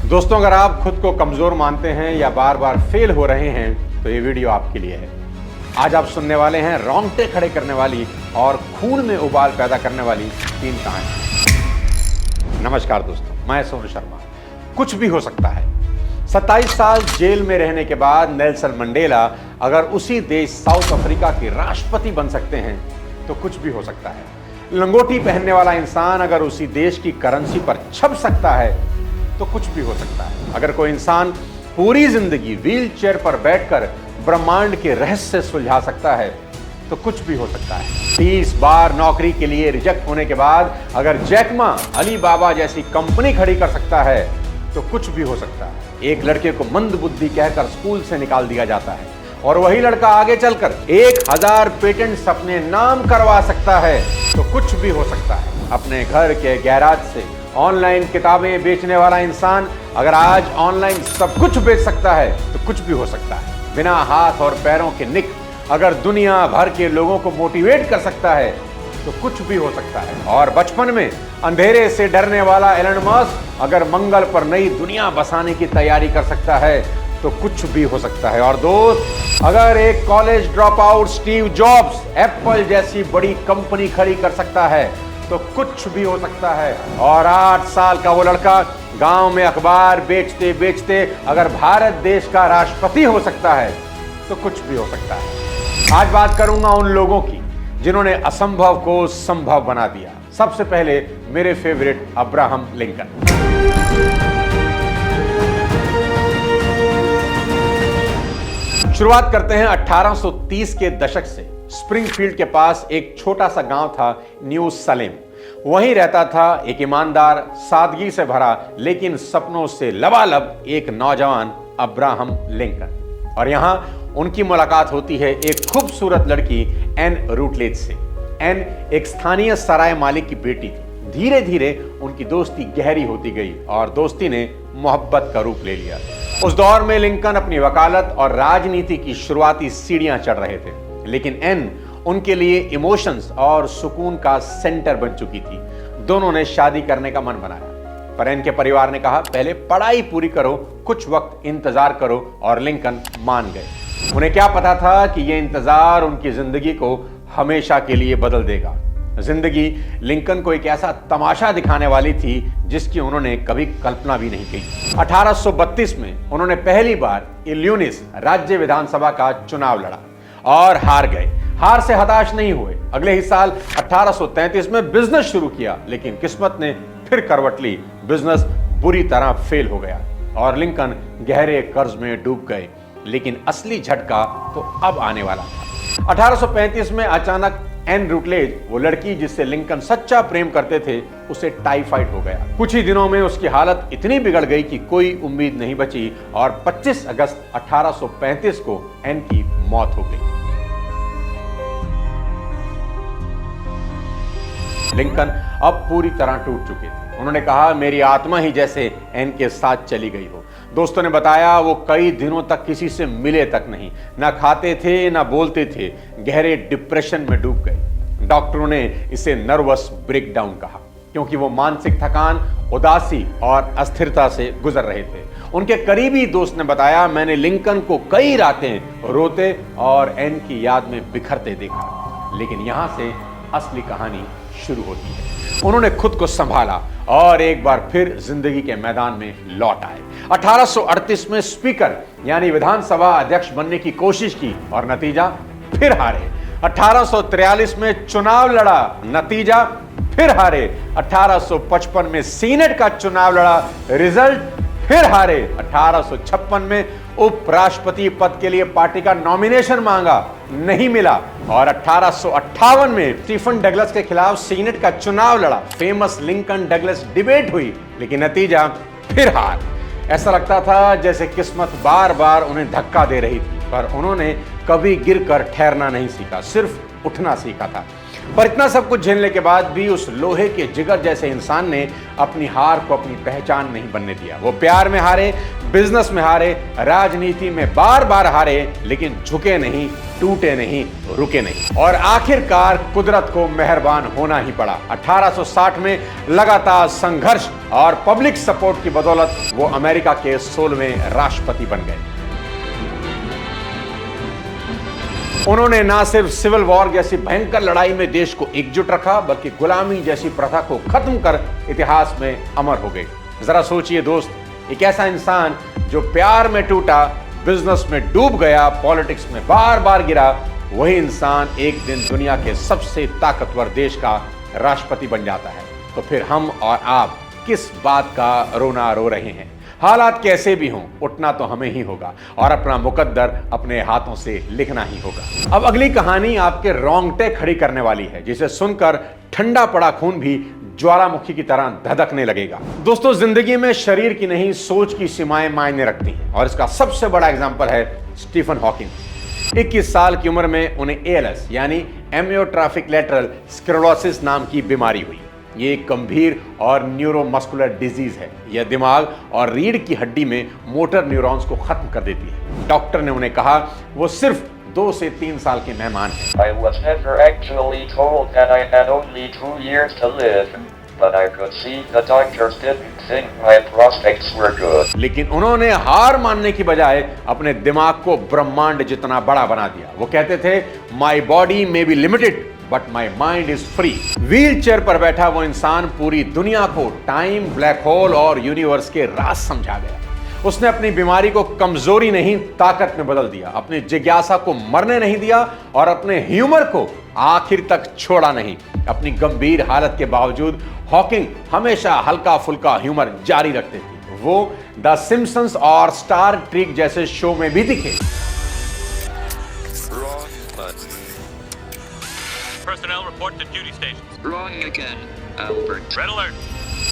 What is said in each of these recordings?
दोस्तों, अगर आप खुद को कमजोर मानते हैं या बार बार फेल हो रहे हैं तो ये वीडियो आपके लिए है। आज आप सुनने वाले हैं रोंगटे खड़े करने वाली और खून में उबाल पैदा करने वाली 3 कहानी। नमस्कार दोस्तों, मैं सोनू शर्मा। कुछ भी हो सकता है। 27 साल जेल में रहने के बाद नेल्सन मंडेला अगर उसी देश साउथ अफ्रीका के राष्ट्रपति बन सकते हैं तो कुछ भी हो सकता है। लंगोटी पहनने वाला इंसान अगर उसी देश की करेंसी पर छप सकता है तो कुछ भी हो सकता है। अगर कोई इंसान पूरी जिंदगी व्हील चेयर पर बैठकर ब्रह्मांड के रहस्य सुलझा सकता है तो कुछ भी हो सकता है। 30 बार नौकरी के लिए रिजेक्ट होने के बाद अगर जैक मा अली बाबा जैसी कंपनी खड़ी कर सकता है तो कुछ भी हो सकता है। एक लड़के को मंद बुद्धि कहकर स्कूल से निकाल दिया जाता है और वही लड़का आगे चलकर 1000 पेटेंट अपने नाम करवा सकता है तो कुछ भी हो सकता है। अपने घर के गैराज से ऑनलाइन किताबें बेचने वाला इंसान अगर आज ऑनलाइन सब कुछ बेच सकता है तो कुछ भी हो सकता है। बिना हाथ और पैरों के निक अगर दुनिया भर के लोगों को मोटिवेट कर सकता है तो कुछ भी हो सकता है। और बचपन में अंधेरे से डरने वाला एलन मस्क अगर मंगल पर नई दुनिया बसाने की तैयारी कर सकता है तो कुछ भी हो सकता है। और दोस्त, अगर एक college drop out Steve jobs Apple जैसी बड़ी कंपनी खड़ी कर सकता है तो कुछ भी हो सकता है। और 8 साल का वो लड़का गांव में अखबार बेचते बेचते अगर भारत देश का राष्ट्रपति हो सकता है तो कुछ भी हो सकता है। आज बात करूंगा उन लोगों की जिन्होंने असंभव को संभव बना दिया। सबसे पहले मेरे फेवरेट अब्राहम लिंकन। शुरुआत करते हैं 1830 के दशक से। स्प्रिंगफील्ड के पास एक छोटा सा गांव था, न्यू सलेम। वहीं रहता था एक ईमानदार, सादगी से भरा लेकिन सपनों से लबालब एक नौजवान अब्राहम लिंकन। और यहां उनकी मुलाकात होती है एक खूबसूरत लड़की एन रूटलेज से। एन एक स्थानीय सराय मालिक की बेटी थी। धीरे धीरे उनकी दोस्ती गहरी होती गई और दोस्ती ने मोहब्बत का रूप ले लिया। उस दौर में लिंकन अपनी वकालत और राजनीति की शुरुआती सीढ़ियां चढ़ रहे थे, लेकिन एन उनके लिए इमोशंस और सुकून का सेंटर बन चुकी थी। दोनों ने शादी करने का मन बनाया, पर एन के परिवार ने कहा पहले पढ़ाई पूरी करो, कुछ वक्त इंतजार करो, और लिंकन मान गए। उन्हें क्या पता था कि यह इंतजार उनकी जिंदगी को हमेशा के लिए बदल देगा। जिंदगी लिंकन को एक ऐसा तमाशा दिखाने वाली थी जिसकी उन्होंने कभी कल्पना भी नहीं की। 1832 में उन्होंने पहली बार इलिनॉइस राज्य विधानसभा का चुनाव लड़ा और हार गए। हार से हताश नहीं हुए। अगले ही साल 1833 में बिजनेस शुरू किया, लेकिन किस्मत ने फिर करवट ली। बिजनेस बुरी तरह फेल हो गया और लिंकन गहरे कर्ज में डूब गए। लेकिन असली झटका तो अब आने वाला था। 1835 में अचानक एन रूटलेज, वो लड़की जिससे लिंकन सच्चा प्रेम करते थे, उसे टाइफाइड हो गया। कुछ ही दिनों में उसकी हालत इतनी बिगड़ गई कि कोई उम्मीद नहीं बची और 25 अगस्त 1835 को एन की मौत हो गई। लिंकन अब पूरी तरह टूट चुके थे। उन्होंने कहा मेरी आत्मा ही जैसे एन के साथ चली गई हो। दोस्तों ने बताया वो कई दिनों तक किसी से मिले तक नहीं, ना खाते थे ना बोलते थे, गहरे डिप्रेशन में डूब गए। डॉक्टरों ने इसे नर्वस ब्रेकडाउन कहा क्योंकि वो मानसिक थकान, उदासी और अस्थिरता से गुजर रहे थे। उनके करीबी दोस्त ने बताया मैंने लिंकन को कई रातें रोते और एन की याद में बिखरते देखा। लेकिन यहां से असली कहानी शुरू होती है। उन्होंने खुद को संभाला और एक बार फिर जिंदगी के मैदान में लौट आए। 1838 में स्पीकर यानी विधानसभा अध्यक्ष बनने की कोशिश की और नतीजा फिर हारे। 1843 में चुनाव लड़ा, नतीजा फिर हारे। 1855 में सीनेट का चुनाव लड़ा, रिजल्ट फिर हारे। 1856 में उपराष्ट्रपति पद के लिए पार्टी का नॉमिनेशन मांगा, नहीं मिला। और 1858 में स्टीफन डगलस के खिलाफ सीनेट का चुनाव लड़ा। फेमस लिंकन डगलस डिबेट हुई, लेकिन नतीजा फिर हार। ऐसा लगता था जैसे किस्मत बार बार उन्हें धक्का दे रही थी, पर उन्होंने कभी गिरकर ठहरना नहीं सीखा, सिर्फ उठना सीखा था। पर इतना सब कुछ झेलने के बाद भी उस लोहे के जिगर जैसे इंसान ने अपनी हार को अपनी पहचान नहीं बनने दिया। वो प्यार में हारे, बिजनेस में हारे, राजनीति में बार बार हारे, लेकिन झुके नहीं, टूटे नहीं, रुके नहीं और आखिरकार कुदरत को मेहरबान होना ही पड़ा। 1860 में लगातार संघर्ष और पब्लिक सपोर्ट की बदौलत वो अमेरिका के 16वें राष्ट्रपति बन गए। उन्होंने ना सिर्फ सिविल वॉर जैसी भयंकर लड़ाई में देश को एकजुट रखा, बल्कि गुलामी जैसी प्रथा को खत्म कर इतिहास में अमर हो गए। जरा सोचिए दोस्त, एक ऐसा इंसान जो प्यार में टूटा, बिजनेस में डूब गया, पॉलिटिक्स में बार बार गिरा, वही इंसान एक दिन दुनिया के सबसे ताकतवर देश का राष्ट्रपति बन जाता है। तो फिर हम और आप किस बात का रोना रो रहे हैं? हालात कैसे भी हों, उठना तो हमें ही होगा और अपना मुकद्दर अपने हाथों से लिखना ही होगा। अब अगली कहानी आपके रोंगटे खड़ी करने वाली है, जिसे सुनकर ठंडा पड़ा खून भी ज्वालामुखी की तरह धधकने लगेगा। दोस्तों, जिंदगी में शरीर की नहीं, सोच की सीमाएं मायने रखती हैं और इसका सबसे बड़ा एग्जाम्पल है स्टीफन हॉकिंग। 21 साल की उम्र में उन्हें ALS यानी एमियोट्रोफिक लेटरल स्क्लेरोसिस नाम की बीमारी हुई। ये एक गंभीर और न्यूरोमस्कुलर डिजीज है। यह दिमाग और रीढ़ की हड्डी में मोटर न्यूरॉन्स को खत्म कर देती है। डॉक्टर ने उन्हें कहा वो सिर्फ 2 से 3 साल के मेहमान हैं। I was never actually told that I had only 2 years to live, but I could see the doctors didn't think my prospects were good. लेकिन उन्होंने हार मानने की बजाय अपने दिमाग को ब्रह्मांड जितना बड़ा बना दिया। वो कहते थे, My body may be limited, but my mind is free. Wheel chair पर बैठा वो इंसान पूरी दुनिया को टाइम, ब्लैक होल और यूनिवर्स के राज समझा गया। उसने अपनी बीमारी को कमजोरी नहीं, ताकत में बदल दिया। अपनी जिज्ञासा को मरने नहीं दिया और अपने ह्यूमर को आखिर तक छोड़ा नहीं। अपनी गंभीर हालत के बावजूद हॉकिंग हमेशा हल्का फुल्का ह्यूमर जारी रखते थे। वो द सिम्पसंस और स्टार ट्रेक जैसे शो में भी दिखे। Personnel report to duty stations. Wrong again, Albert. Red alert.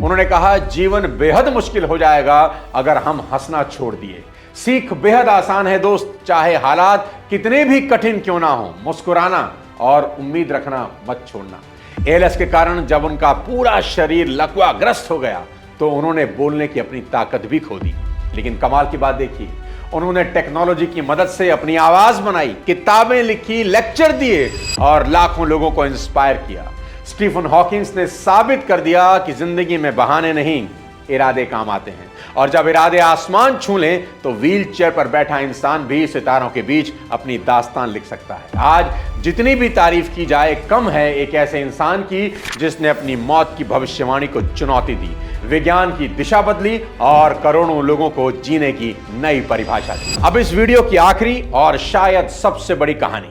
उन्होंने कहा, जीवन बेहद मुश्किल हो जाएगा अगर हम हंसना छोड़ दिए। सीख बेहद आसान है दोस्त, चाहे हालात कितने भी कठिन क्यों ना हो, मुस्कुराना और उम्मीद रखना मत छोड़ना। ALS के कारण जब उनका पूरा शरीर लकवाग्रस्त हो गया तो उन्होंने बोलने की अपनी ताकत भी खो दी। लेकिन कमाल की बात देखिए, उन्होंने टेक्नोलॉजी की मदद से अपनी आवाज बनाई, किताबें लिखी, लेक्चर दिए और लाखों लोगों को इंस्पायर किया। स्टीफन हॉकिंग्स ने साबित कर दिया कि जिंदगी में बहाने नहीं, इरादे काम आते हैं और जब इरादे आसमान छू लें तो व्हील चेयर पर बैठा इंसान भी सितारों के बीच अपनी दास्तान लिख सकता है। आज जितनी भी तारीफ की जाए कम है एक ऐसे इंसान की जिसने अपनी मौत की भविष्यवाणी को चुनौती दी, विज्ञान की दिशा बदली और करोड़ों लोगों को जीने की नई परिभाषा दी। अब इस वीडियो की आखिरी और शायद सबसे बड़ी कहानी,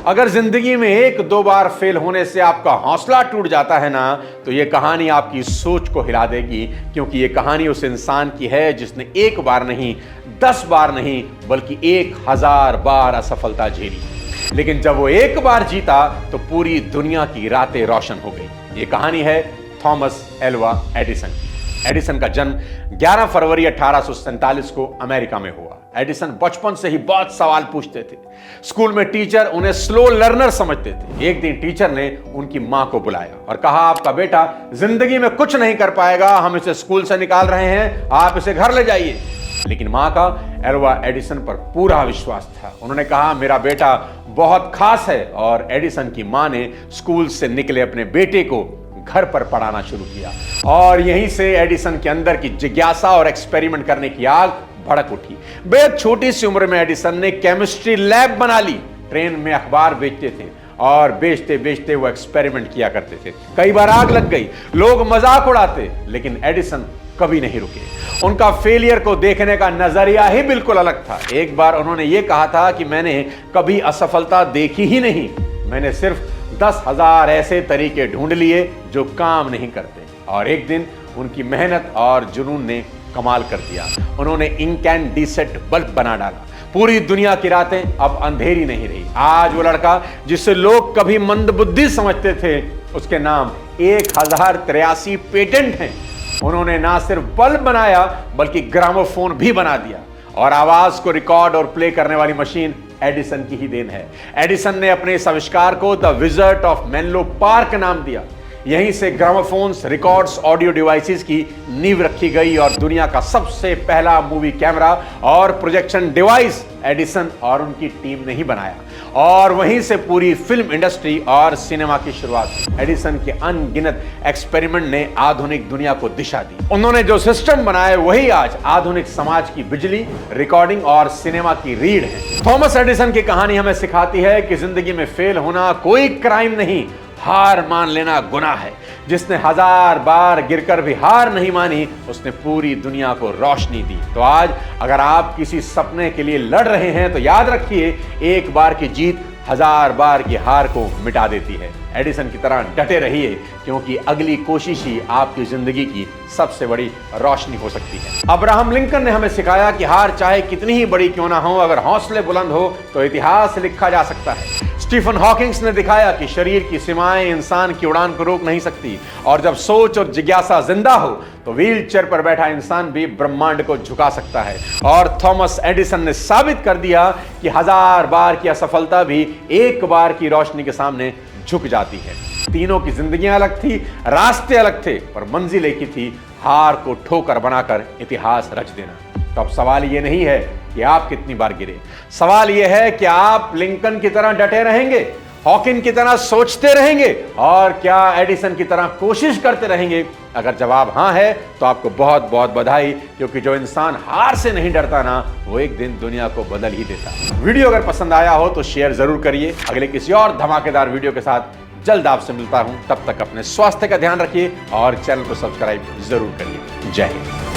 अगर जिंदगी में 1-2 बार फेल होने से आपका हौसला टूट जाता है ना, तो यह कहानी आपकी सोच को हिला देगी, क्योंकि यह कहानी उस इंसान की है जिसने 1 बार नहीं, 10 बार नहीं, बल्कि 1000 बार असफलता झेली। लेकिन जब वो 1 बार जीता तो पूरी दुनिया की रातें रोशन हो गई। ये कहानी है थॉमस एल्वा एडिसन की। एडिसन का जन्म 11 फरवरी 1847 को अमेरिका में हुआ। एडिसन बचपन से ही बहुत सवाल पूछते थे। स्कूल में टीचर उन्हें स्लो लर्नर समझते थे। एक दिन टीचर ने उनकी मां को बुलाया और कहा, आपका बेटा जिंदगी में कुछ नहीं कर पाएगा, हम इसे स्कूल से निकाल रहे हैं, आप इसे घर ले जाइए। लेकिन मां का एल्वा एडिसन पर पूरा विश्वास था। उन्होंने कहा, मेरा बेटा बहुत खास है और एडिसन की मां ने स्कूल से निकले अपने बेटे को घर पर पढ़ाना शुरू किया और यहीं से एडिसन के अंदर की जिज्ञासा और एक्सपेरिमेंट करने की आग भड़क उठी। बेहद छोटी सी उम्र में एडिसन ने केमिस्ट्री लैब बना ली। ट्रेन में अखबार बेचते थे और बेचते बेचते वो एक्सपेरिमेंट किया करते थे। कई बार आग लग गई, लोग मजाक उड़ाते, लेकिन एडिसन कभी नहीं रुके। उनका फेलियर को देखने का नजरिया ही बिल्कुल अलग था। एक बार उन्होंने ये कहा था कि मैंने कभी असफलता देखी ही नहीं, मैंने सिर्फ 10,000 ऐसे तरीके ढूंढ लिए जो काम नहीं करते। और एक दिन उनकी मेहनत और जुनून ने कमाल कर दिया। उन्होंने इंकैंडिसेंट बल्ब बना डाला। पूरी दुनिया की रातें अब अंधेरी नहीं रही। आज वो लड़का जिसे लोग कभी मंदबुद्धि समझते थे, उसके नाम 1083 पेटेंट हैं। उन्होंने ना सिर्फ बल्ब बनाया बल्कि ग्रामोफोन भी बना दिया और आवाज को रिकॉर्ड और प्ले करने वाली मशीन एडिसन की ही देन है। एडिसन ने अपने इस आविष्कार को the wizard of Menlo park नाम दिया। यहीं से ग्रामोफोन्स, रिकॉर्ड्स, ऑडियो डिवाइसेस की नींव रखी गई और दुनिया का सबसे पहला मूवी कैमरा और प्रोजेक्शन डिवाइस एडिसन और उनकी टीम ने ही बनाया। और वहीं से पूरी फिल्म इंडस्ट्री और सिनेमा की शुरुआत हुई। एडिसन के अनगिनत एक्सपेरिमेंट ने आधुनिक दुनिया को दिशा दी। उन्होंने जो सिस्टम बनाए वही आज आधुनिक समाज की बिजली, रिकॉर्डिंग और सिनेमा की रीढ़ है। थॉमस एडिसन की कहानी हमें सिखाती है कि जिंदगी में फेल होना कोई क्राइम नहीं, हार मान लेना गुनाह है। जिसने 1000 बार गिरकर भी हार नहीं मानी, उसने पूरी दुनिया को रोशनी दी। तो आज अगर आप किसी सपने के लिए लड़ रहे हैं तो याद रखिए, एक बार की जीत 1000 बार की हार को मिटा देती है। एडिसन की तरह डटे रहिए, क्योंकि अगली कोशिश ही आपकी जिंदगी की सबसे बड़ी रोशनी हो सकती है। अब्राहम लिंकन ने हमें सिखाया कि हार चाहे कितनी ही बड़ी क्यों ना हो, अगर हौसले बुलंद हो तो इतिहास लिखा जा सकता है। स्टीफन हॉकिंग्स ने दिखाया कि शरीर की सीमाएं इंसान की उड़ान को रोक नहीं सकती, और जब सोच और जिज्ञासा जिंदा हो तो व्हीलचेयर पर बैठा इंसान भी ब्रह्मांड को झुका सकता है। और थॉमस एडिसन ने साबित कर दिया कि 1000 बार की असफलता भी एक बार की रोशनी के सामने झुक जाती है। तीनों की जिंदगियां अलग थी, रास्ते अलग थे, पर मंजिल एक ही थी, हार को ठोकर बनाकर इतिहास रच देना। तो अब सवाल ये नहीं है कि आप कितनी बार गिरे, सवाल ये है कि आप लिंकन की तरह डटे रहेंगे, हॉकिंग की तरह सोचते रहेंगे, और क्या एडिसन की तरह कोशिश करते रहेंगे। अगर जवाब हां है तो आपको बहुत बहुत बधाई, क्योंकि जो इंसान हार से नहीं डरता ना, वो एक दिन दुनिया को बदल ही देता। वीडियो अगर पसंद आया हो तो शेयर जरूर करिए। अगले किसी और धमाकेदार वीडियो के साथ जल्द आपसे मिलता हूं। तब तक अपने स्वास्थ्य का ध्यान रखिए और चैनल को सब्सक्राइब जरूर करिए। जय हिंद।